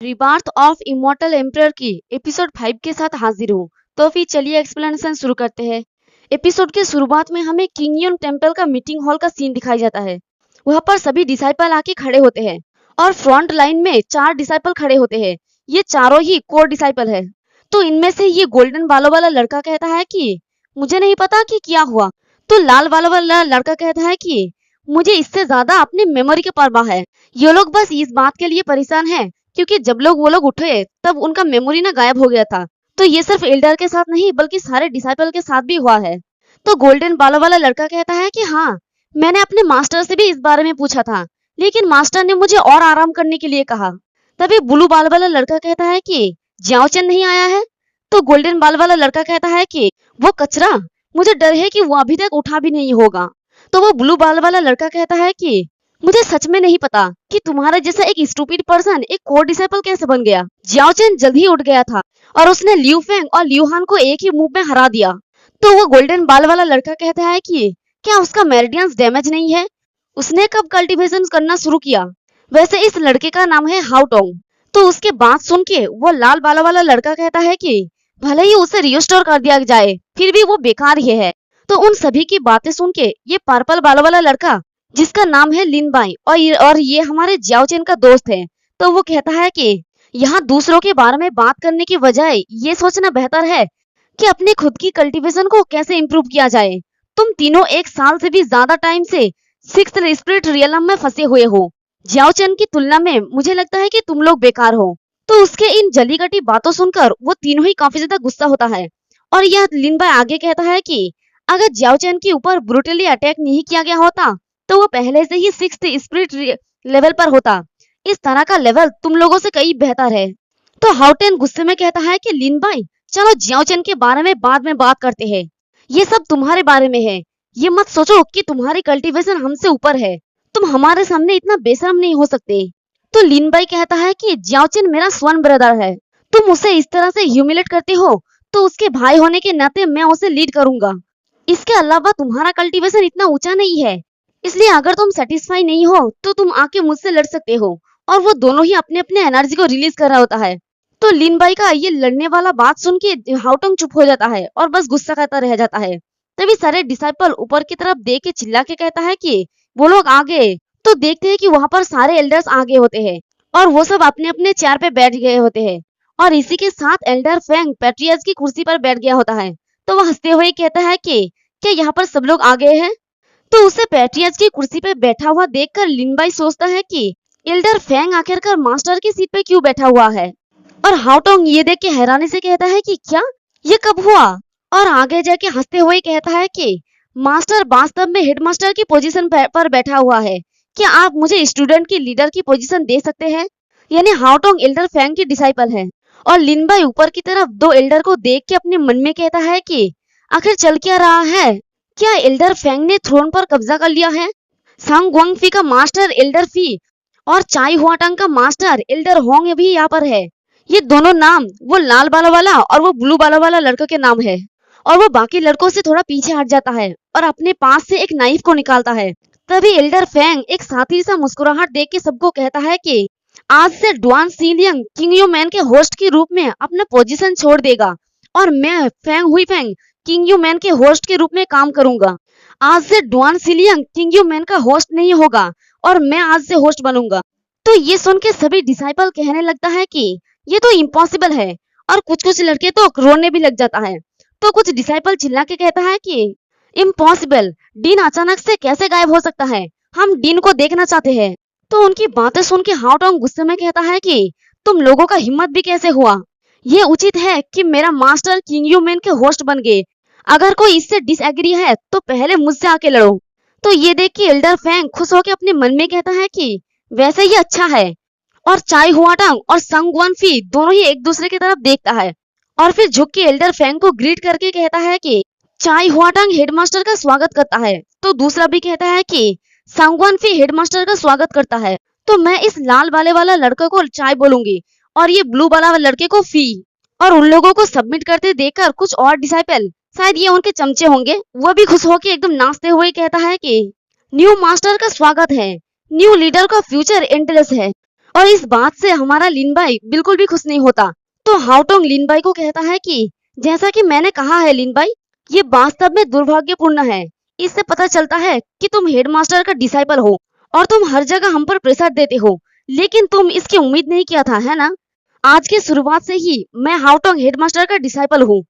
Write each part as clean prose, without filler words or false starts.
रिबार्थ of immortal emperor की episode 5 के साथ हाजिर हूँ। तो फिर चलिए एक्सप्लेनेशन शुरू करते हैं। एपिसोड के शुरुआत में हमें किंग यून टेम्पल का मीटिंग हॉल का सीन दिखाया जाता है। वहाँ पर सभी डिसाइपल आके खड़े होते हैं और फ्रंट लाइन में 4 डिसाइपल खड़े होते हैं। ये चारों ही कोर डिसाइपल है। तो इनमें से ये गोल्डन बालों वाला लड़का कहता है कि मुझे नहीं पता कि क्या हुआ। तो लाल बालों वाला लड़का कहता है कि मुझे इससे ज्यादा अपनी मेमोरी की परवाह है। ये लोग बस इस बात के लिए परेशान है क्योंकि जब वो लोग उठे तब उनका मेमोरी ना गायब हो गया था। तो ये सिर्फ एल्डर के साथ नहीं बल्कि सारे डिसाइपल के साथ भी हुआ है। तो गोल्डन बालों वाला लड़का कहता है कि हाँ, मैंने अपने मास्टर से भी इस बारे में पूछा था, लेकिन मास्टर ने मुझे और आराम करने के लिए कहा। तभी ब्लू बाल वाला लड़का कहता है कि जियाओचेन नहीं आया है। तो गोल्डन बाल वाला लड़का कहता है कि वो कचरा, मुझे डर है कि वो अभी तक उठा भी नहीं होगा। तो वो ब्लू बाल वाला लड़का कहता है कि मुझे सच में नहीं पता कि तुम्हारे जैसा एक स्टूपिड पर्सन एक कोर डिसाइपल कैसे बन गया। जियाओचेन जल्द ही उठ गया था और उसने लियू फेंग और लियू हान को एक ही मूव में हरा दिया। तो वो गोल्डन बाल वाला लड़का कहता है कि क्या उसका मेरिडियंस डैमेज नहीं है? उसने कब कल्टीवेशन करना शुरू किया? वैसे इस लड़के का नाम है हाउटोंग। तो उसके बात सुन के वो लाल बालों वाला लड़का कहता है कि भले ही उसे रिस्टोर कर दिया जाए फिर भी वो बेकार ही है। तो उन सभी की बातें सुन के ये पर्पल बालों वाला लड़का जिसका नाम है लिन बाई और ये हमारे जियाओचेन का दोस्त है, तो वो कहता है कि यहाँ दूसरों के बारे में बात करने की बजाय ये सोचना बेहतर है कि अपने खुद की कल्टीवेशन को कैसे इम्प्रूव किया जाए। तुम तीनों 1 साल से भी ज्यादा टाइम से 6th स्पिरिट रियलम में फंसे हुए हो। जियाओचेन की तुलना में मुझे लगता है कि तुम लोग बेकार हो। तो उसके इन जलीकटी बातों सुनकर वो तीनों ही काफी ज्यादा गुस्सा होता है और यह लिन बाई आगे कहता है कि अगर जियाओचेन के ऊपर ब्रूटली अटैक नहीं किया गया होता तो वो पहले से ही 6th स्पिरिट लेवल पर होता। इस तरह का लेवल तुम लोगों से कई बेहतर है। तो हाउटेन गुस्से में कहता है कि लिन बाई, चलो जियाओचेन के बारे में बाद में बात करते हैं। ये सब तुम्हारे बारे में है। ये मत सोचो कि तुम्हारी कल्टीवेशन हमसे ऊपर है। तुम हमारे सामने इतना बेशरम नहीं हो सकते। तो लिन बाई कहता है कि जियाओचेन मेरा स्वर्ण ब्रदर है। तुम उसे इस तरह से ह्यूमिलेट करते हो तो उसके भाई होने के नाते मैं उसे लीड करूंगा। इसके अलावा तुम्हारा कल्टीवेशन इतना ऊंचा नहीं है, इसलिए अगर तुम सेटिस्फाई नहीं हो तो तुम आके मुझसे लड़ सकते हो। और वो दोनों ही अपने अपने एनर्जी को रिलीज कर रहा होता है। तो लिन बाई का ये लड़ने वाला बात सुन के हाउटोंग चुप हो जाता है और बस गुस्सा करता रह जाता है। तभी सारे डिसाइपल ऊपर की तरफ देख के चिल्ला के कहता है कि वो लोग आगे। तो देखते हैं कि वहां पर सारे एल्डर्स आगे होते हैं और वो सब अपने अपने चेयर पे बैठ गए होते हैं और इसी के साथ एल्डर फेंग पैट्रियर्स की कुर्सी पर बैठ गया होता है। तो वह हंसते हुए कहता है कि क्या यहाँ पर सब लोग आ गए हैं? तो उसे पैट्रियर्स की कुर्सी पे बैठा हुआ देखकर लिन बाई सोचता है कि एल्डर फेंग आखिरकार मास्टर की सीट पे क्यों बैठा हुआ है। और हाउटोंग ये देख के हैरानी से कहता है कि क्या ये कब हुआ? और आगे जाके हंसते हुए कहता है कि मास्टर वास्तव में हेडमास्टर की पोजीशन पर बैठा हुआ है। क्या आप मुझे स्टूडेंट की लीडर की पोजीशन दे सकते हैं? यानी हाउटोंग एल्डर फेंग की डिसाइपल है। और लिन बाई ऊपर की तरफ 2 एल्डर को देख के अपने मन में कहता है कि आखिर चल क्या रहा है? क्या एल्डर फेंग ने थ्रोन पर कब्जा कर लिया है? सांग गुआंगफी का मास्टर एल्डर फी और चाई हुआटंग का मास्टर एल्डर होंग भी यहाँ पर है। ये दोनों नाम वो लाल बालों वाला और वो ब्लू बालों वाला लड़का के नाम है। और वो बाकी लड़कों से थोड़ा पीछे हट जाता है और अपने पास से एक नाइफ को निकालता है। तभी एल्डर फेंग एक साथी सा मुस्कुराहट देख के सबको कहता है कि आज से डुआन सीलियंग किंग यू मैन के होस्ट के रूप में अपना पोजीशन छोड़ देगा और मैं फेंग हुई फेंग किंग यू मैन के होस्ट के रूप में काम करूंगा। आज से डुआन सीलियंग किंग यू मैन का होस्ट नहीं होगा और मैं आज से होस्ट बनूंगा। तो ये सुन के सभी डिसाइपल कहने लगता है कि ये तो इम्पॉसिबल है और कुछ लड़के तो रोने भी लग जाता है। तो कुछ डिसाइपल चिल्ला के कहता है कि इम्पॉसिबल, डीन अचानक से कैसे गायब हो सकता है? हम डीन को देखना चाहते हैं। तो उनकी बातें सुन के हाउटोंग गुस्से में कहता है कि तुम लोगों का हिम्मत भी कैसे हुआ? ये उचित है कि मेरा मास्टर किंग यू मैन के होस्ट बन गए। अगर कोई इससे डिसएग्री है तो पहले मुझसे आके लड़ो। तो ये देख के एल्डर फेंग खुश होकर अपने मन में कहता है कि वैसे ये अच्छा है। और चाई हुआटंग और संग गुआनफी दोनों ही एक दूसरे की तरफ देखता है और फिर झुक के एल्डर फेंग को ग्रीट करके कहता है कि चाई हुआटंग हेडमास्टर का स्वागत करता है। तो दूसरा भी कहता है कि संग गुआनफी हेडमास्टर का स्वागत करता है। तो मैं इस लाल वाले वाला लड़के को चाय बोलूंगी और ये ब्लू वाला लड़के को फी। और उन लोगों को सबमिट करते देखकर कुछ और डिसाइपल, शायद ये उनके चमचे होंगे, वो भी खुश होकर एकदम नाचते हुए कहता है कि न्यू मास्टर का स्वागत है, न्यू लीडर का फ्यूचर एंडलेस है और इस बात से हमारा लिनबाई बिल्कुल भी खुश नहीं होता। तो हाओटोंग लिनबाई को कहता है कि जैसा कि मैंने कहा है लिनबाई, ये वास्तव में दुर्भाग्यपूर्ण है। इससे पता चलता है कि तुम हेडमास्टर का डिसाइपल हो और तुम हर जगह हम पर प्रेशर देते हो, लेकिन तुम इसकी उम्मीद नहीं किया था, है ना? आज की शुरुआत से ही मैं हाओटोंग हेडमास्टर का डिसाइपल हूँ।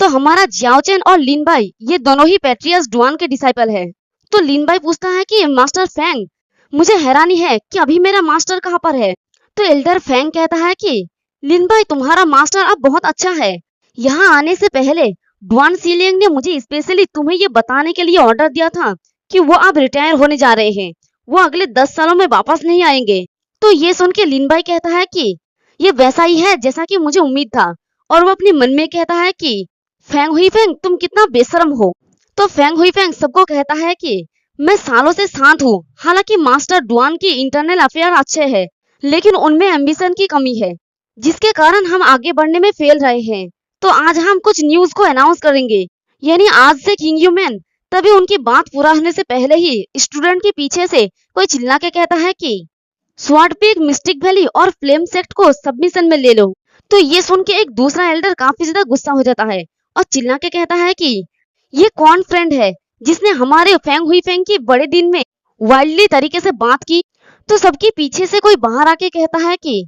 तो हमारा जियाओचेन और लिनबाई ये दोनों ही पेट्रियस डुआन के डिसाइपल है। तो लिनबाई पूछता है कि मास्टर फेंग, मुझे हैरानी है कि अभी मेरा मास्टर कहाँ पर है? तो एल्डर फेंग कहता है कि लिनबाई, तुम्हारा मास्टर अब बहुत अच्छा है। यहाँ आने से पहले डुआन सीलिंग ने मुझे स्पेशली तुम्हें ये बताने के लिए ऑर्डर दिया था कि वो अब रिटायर होने जा रहे हैं। वो अगले 10 सालों में वापस नहीं आएंगे। तो ये सुन के लिनबाई कहता है कि ये वैसा ही है जैसा कि मुझे उम्मीद था। और वो अपने मन में कहता है कि फेंग हुई फेंग, तुम कितना बेशर्म हो। तो फेंग हुई फेंग सबको कहता है कि मैं सालों से शांत हूँ। हालांकि मास्टर डुआन की इंटरनल अफेयर अच्छे हैं, लेकिन उनमें एम्बिशन की कमी है, जिसके कारण हम आगे बढ़ने में फेल रहे हैं। तो आज हम कुछ न्यूज को अनाउंस करेंगे, यानी आज से किंग ह्यूमन। तभी उनकी बात पूरा होने से पहले ही स्टूडेंट के पीछे से कोई चिल्ला के कहता है कि स्वॉर्ड पीक, मिस्टिक वैली और फ्लेम सेक्ट को सबमिशन में ले लो। तो ये सुन के एक दूसरा एल्डर काफी ज्यादा गुस्सा हो जाता है और चिल्ला के कहता है कि ये कौन फ्रेंड है जिसने हमारे फेंग हुई फेंग की बड़े दिन में वाइल्डली तरीके से बात की। तो सबके पीछे से कोई बाहर आके कहता है कि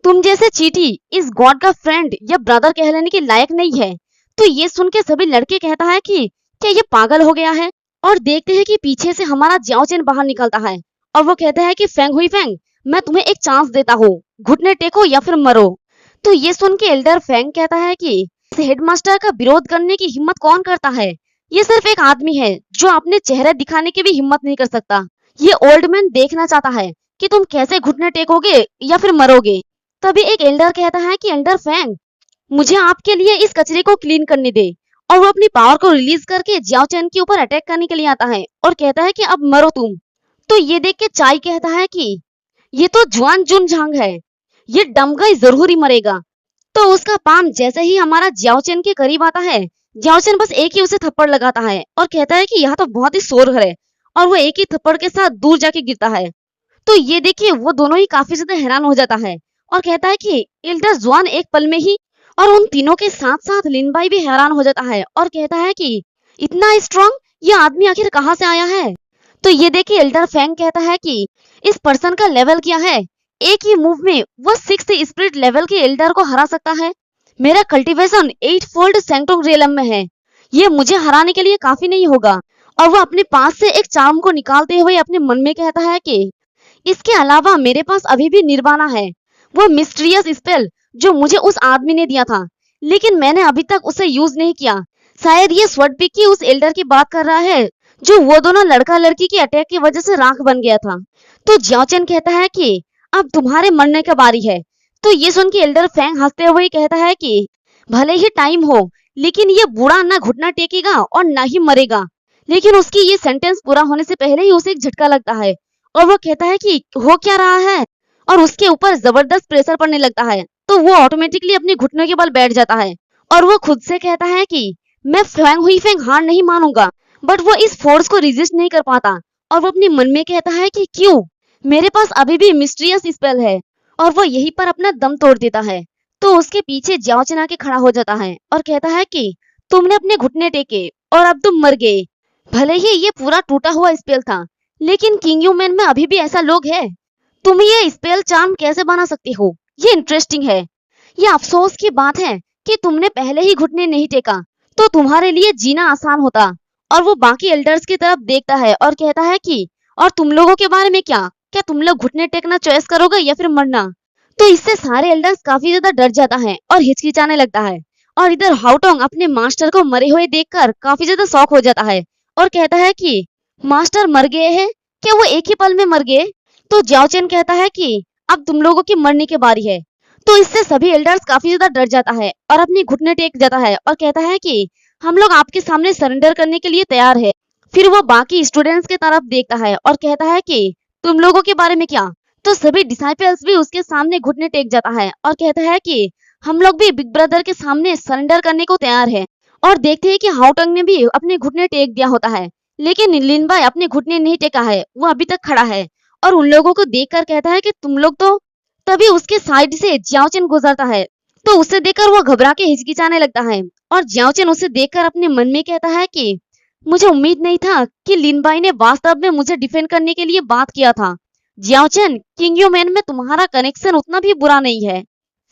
तुम जैसे चीटी इस गॉड का फ्रेंड या ब्रदर कहलाने के लायक नहीं है। तो ये सुन के सभी लड़के कहता है कि क्या ये पागल हो गया है? और देखते हैं कि पीछे से हमारा जियाओचेन बाहर निकलता है और वो कहता है कि फेंग हुई फेंग, मैं तुम्हें एक चांस देता हूँ, घुटने टेको या फिर मरो। तो ये सुन के एल्डर फेंग कहता है कि हेडमास्टर का विरोध करने की हिम्मत कौन करता है? ये सिर्फ एक आदमी है जो अपने चेहरे दिखाने की भी हिम्मत नहीं कर सकता। ये ओल्ड मैन देखना चाहता है कि तुम कैसे घुटने टेकोगे या फिर मरोगे। तभी एक एल्डर कहता है कि एल्डर फेंग, मुझे आपके लिए इस कचरे को क्लीन करने दे। और वो अपनी पावर को रिलीज करके जियाओचेन के ऊपर अटैक करने के लिए आता है और कहता है कि अब मरो तुम। तो ये देख के चाई कहता है कि ये तो जुआन जुन झांग है, ये डमगाई जरूर ही मरेगा। तो उसका पाम जैसे ही हमारा जियाओचेन के करीब आता है, जियाओचेन बस एक ही उसे थप्पड़ लगाता है और कहता है कि यह तो बहुत ही शोर है, और वो एक ही थप्पड़ के साथ दूर जाके गिरता है। तो ये देखिए वो दोनों ही काफी ज्यादा हैरान हो जाता है और कहता है कि एल्डर जुआन एक पल में ही। और उन तीनों के साथ साथ लिनबाई भी हैरान हो जाता है और कहता है कि इतना स्ट्रांग ये आदमी आखिर कहाँ से आया है? तो ये देखिए एल्डर फेंग कहता है कि इस पर्सन का लेवल क्या है, एक ही मूव में वो 6 स्पिरिट लेवल के एल्डर को हरा सकता है। मेरा कल्टीवेशन 8 फोल्ड सैंक्टुम रियलम में है, ये मुझे हराने के लिए काफी नहीं होगा। और वो अपने पास से एक चार्म को निकालते हुए अपने मन में कहता है कि इसके अलावा मेरे पास अभी भी निर्वाणा है, वो मिस्टीरियस स्पेल जो मुझे उस आदमी ने दिया था, लेकिन मैंने अभी तक उसे यूज नहीं किया। शायद ये स्वॉर्ड पीक की उस एल्डर की बात कर रहा है जो वो दोनों लड़का लड़की के अटैक की वजह से राख बन गया था। तो जियाओचेन कहता है कि अब तुम्हारे मरने का बारी है। तो ये सुन के एल्डर फेंग हंसते हुए कहता है कि भले ही टाइम हो, लेकिन ये बूढ़ा ना घुटना टेकेगा और ना ही मरेगा। लेकिन उसकी ये सेंटेंस पूरा होने से पहले ही उसे एक झटका लगता है और वो कहता है कि हो क्या रहा है, और उसके ऊपर जबरदस्त प्रेशर पड़ने लगता है। तो वो ऑटोमेटिकली अपने घुटनों के बल बैठ जाता है और वो खुद से कहता है कि मैं फेंग हुई फेंग हार नहीं मानूंगा। बट वो इस फोर्स को रेजिस्ट नहीं कर पाता और वो अपने मन में कहता है कि क्यों, मेरे पास अभी भी मिस्टीरियस स्पेल है। और वो यहीं पर अपना दम तोड़ देता है। तो उसके पीछे जियाओचेन आके खड़ा हो जाता है और कहता है कि तुमने अपने घुटने टेके और अब तुम मर गए। भले ही ये पूरा टूटा हुआ स्पेल था, लेकिन किंग ह्यूमन में अभी भी ऐसा लोग है। तुम ये स्पेल चार्म कैसे बना सकते हो, ये इंटरेस्टिंग है। ये अफसोस की बात है कि तुमने पहले ही घुटने नहीं टेका, तो तुम्हारे लिए जीना आसान होता। और वो बाकी एल्डर्स की तरफ देखता है और कहता है कि और तुम लोगों के बारे में क्या तुम लोग घुटने टेकना चॉइस करोगे या फिर मरना? तो इससे सारे एल्डर्स काफी ज्यादा डर जाता है और हिचकिचाने लगता है। और इधर हाओटोंग अपने मास्टर को मरे हुए देखकर काफी ज्यादा शॉक हो जाता है और कहता है कि मास्टर मर गए हैं? क्या वो एक ही पल में मर गए? तो जियाओचेन कहता है कि अब तुम लोगों की मरने की बारी है। तो इससे सभी एल्डर्स काफी ज्यादा डर जाता है और अपने घुटने टेक जाता है और कहता है कि हम लोग आपके सामने सरेंडर करने के लिए तैयार है। फिर वो बाकी स्टूडेंट्स की तरफ देखता है और कहता है कि तुम लोगों के बारे में क्या? तो सभी डिसाइपल्स भी उसके सामने घुटने टेक जाता है और कहता है कि हम लोग भी बिग ब्रदर के सामने सरेंडर करने को तैयार है। और देखते हैं कि हाओटोंग ने भी अपने घुटने टेक दिया होता है, लेकिन लिनबाई अपने घुटने नहीं टेका है, वो अभी तक खड़ा है और उन लोगों को देखकर कहता है कि तुम लोग तो तभी उसके साइड से जियाओचेन गुजरता है, तो उसे देखकर वो घबरा के हिचकिचाने लगता है और जियाओचेन उसे देखकर अपने मन में कहता है कि मुझे उम्मीद नहीं था कि लिनबाई ने वास्तव में मुझे डिफेंड करने के लिए बात किया था। जियाओचेन, किंग यू मैन में तुम्हारा कनेक्शन उतना भी बुरा नहीं है।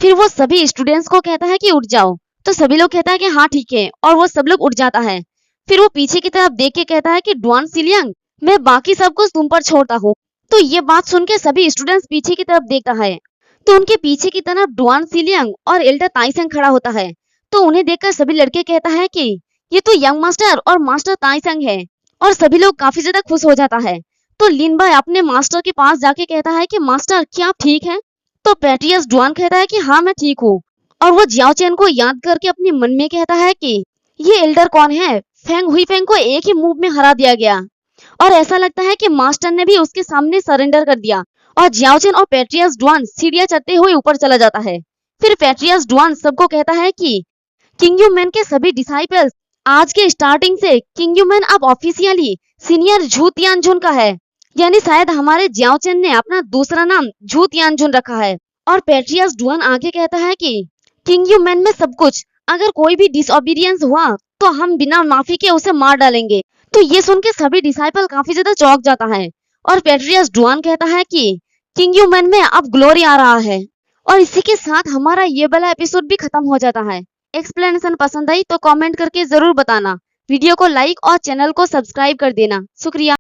फिर वो सभी स्टूडेंट्स को कहता है कि उठ जाओ, तो सभी लोग कहता है कि हाँ ठीक है, और वो सब लोग उठ जाता है। फिर वो पीछे की तरफ देख के कहता है कि डुआन सिलियांग, मैं बाकी सब कुछ तुम पर छोड़ता हूँ। तो ये बात सुन के सभी स्टूडेंट्स पीछे की तरफ देखता है, तो उनके पीछे की तरफ डुआन सिलियांग और एल्डर ताइसेंग खड़ा होता है। तो उन्हें देखकर सभी लड़के कहता है कि ये तो यंग मास्टर और मास्टर ताइसेंग है, और सभी लोग काफी ज्यादा खुश हो जाता है। तो लिनबाई अपने मास्टर के पास जाके कहता है कि मास्टर, क्या आप ठीक हैं? तो पेट्रियस डुआन कहता है कि हाँ मैं ठीक हूँ, और वो जियाओचेन को याद करके अपने मन में कहता है कि ये एल्डर कौन है? फेंग हुईफेंग को एक ही मूव में हरा दिया गया, और ऐसा लगता है कि मास्टर ने भी उसके सामने सरेंडर कर दिया। और जियाओचेन और पेट्रियस डुआन सीढ़ियां चढ़ते हुए ऊपर चला जाता है। फिर पेट्रियस डुआन सबको कहता है कि किंग यू मैन के सभी डिसाइपल्स, आज के स्टार्टिंग से किंग यू मैन अब ऑफिशियली सीनियर झू तियानजुन का है, यानी शायद हमारे जियाओचेन ने अपना दूसरा नाम झू तियानजुन रखा है। और पेट्रियस डुआन आगे कहता है कि किंग यू मैन में सब कुछ, अगर कोई भी डिसओबीडियंस हुआ तो हम बिना माफी के उसे मार डालेंगे। तो ये सुन के सभी डिसाइपल काफी ज्यादा चौंक जाता है, और पेट्रियस डुआन कहता है कि किंग यू मैन में अब ग्लोरी आ रहा है। और इसी के साथ हमारा ये वाला एपिसोड भी खत्म हो जाता है। एक्सप्लेनेशन पसंद आई तो कमेंट करके जरूर बताना, वीडियो को लाइक और चैनल को सब्सक्राइब कर देना। शुक्रिया।